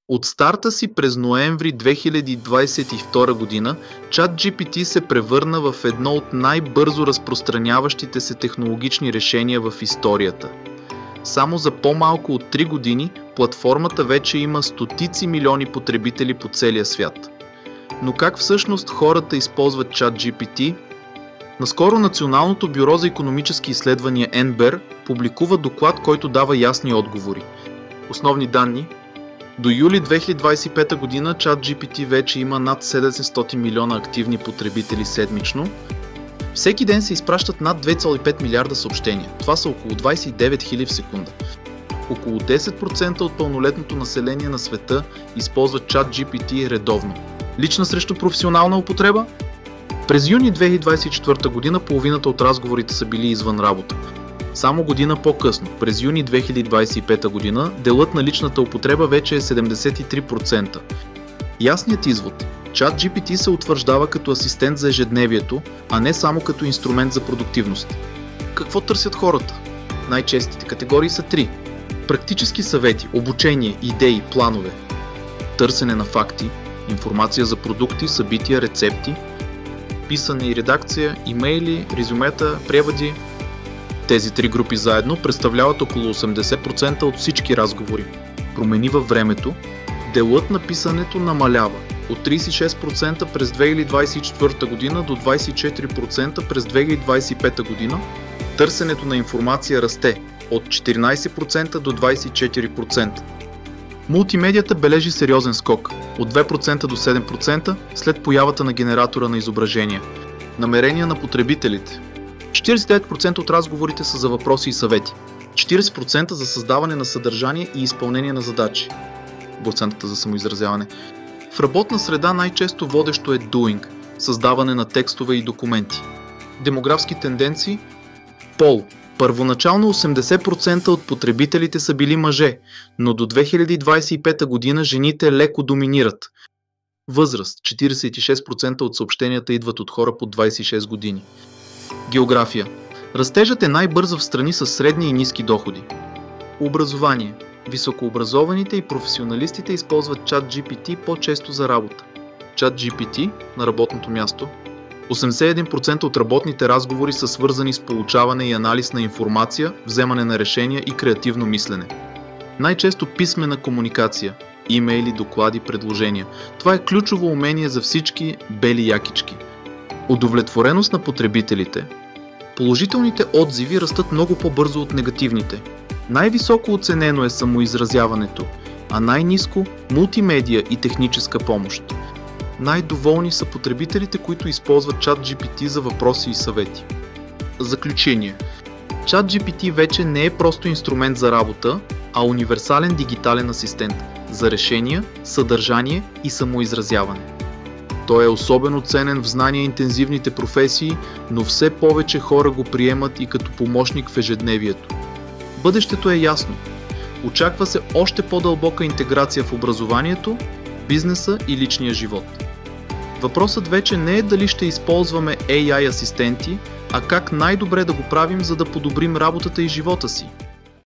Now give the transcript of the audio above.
От старта си през ноември 2022 година, ChatGPT се превърна в едно от най-бързо разпространяващите се технологични решения в историята. Само за по-малко от 3 години платформата вече има стотици милиони потребители по целия свят. Но как всъщност хората използват ChatGPT? Наскоро Националното бюро за икономически изследвания NBER публикува доклад, който дава ясни отговори. Основни данни. До юли 2025 година ChatGPT вече има над 700 милиона активни потребители седмично. Всеки ден се изпращат над 2,5 милиарда съобщения. Това са около 29 000 в секунда. Около 10% от пълнолетното население на света използват ChatGPT редовно. Лична срещу професионална употреба? През юни 2024 година половината от разговорите са били извън работа. Само година по-късно, през юни 2025 година, делът на личната употреба вече е 73%. Ясният извод. ChatGPT се утвърждава като асистент за ежедневието, а не само като инструмент за продуктивност. Какво търсят хората? Най-честите категории са 3. Практически съвети, обучение, идеи, планове. Търсене на факти, информация за продукти, събития, рецепти. Писане и редакция, имейли, резюмета, преводи. Тези 3 групи заедно представляват около 80% от всички разговори. Промени във времето, делът на писането намалява от 36% през 2024 година до 24% през 2025 година. Търсенето на информация расте от 14% до 24%. Мултимедията бележи сериозен скок от 2% до 7% след появата на генератора на изображения. Намерения на потребителите. 49% от разговорите са за въпроси и съвети. 40% за създаване на съдържание и изпълнение на задачи. Процентата за самоизразяване. В работна среда най-често водещо е doing, създаване на текстове и документи. Демографски тенденции. Пол. Първоначално 80% от потребителите са били мъже, но до 2025 година жените леко доминират. Възраст. 46% от съобщенията идват от хора под 26 години. География. Растежът е най-бърз в страни с средни и ниски доходи. Образование. Високообразованите и професионалистите използват ChatGPT по-често за работа. ChatGPT на работното място. 81% от работните разговори са свързани с получаване и анализ на информация, вземане на решения и креативно мислене. Най-често писмена комуникация. Имейли, доклади, предложения. Това е ключово умение за всички бели якички. Удовлетвореност на потребителите. Положителните отзиви растат много по-бързо от негативните. Най-високо оценено е самоизразяването, а най-ниско – мултимедия и техническа помощ. Най-доволни са потребителите, които използват ChatGPT за въпроси и съвети. Заключение. ChatGPT вече не е просто инструмент за работа, а универсален дигитален асистент за решения, съдържание и самоизразяване. Той е особено ценен в знания-интензивните професии, но все повече хора го приемат и като помощник в ежедневието. Бъдещето е ясно. Очаква се още по-дълбока интеграция в образованието, бизнеса и личния живот. Въпросът вече не е дали ще използваме AI асистенти, а как най-добре да го правим, за да подобрим работата и живота си.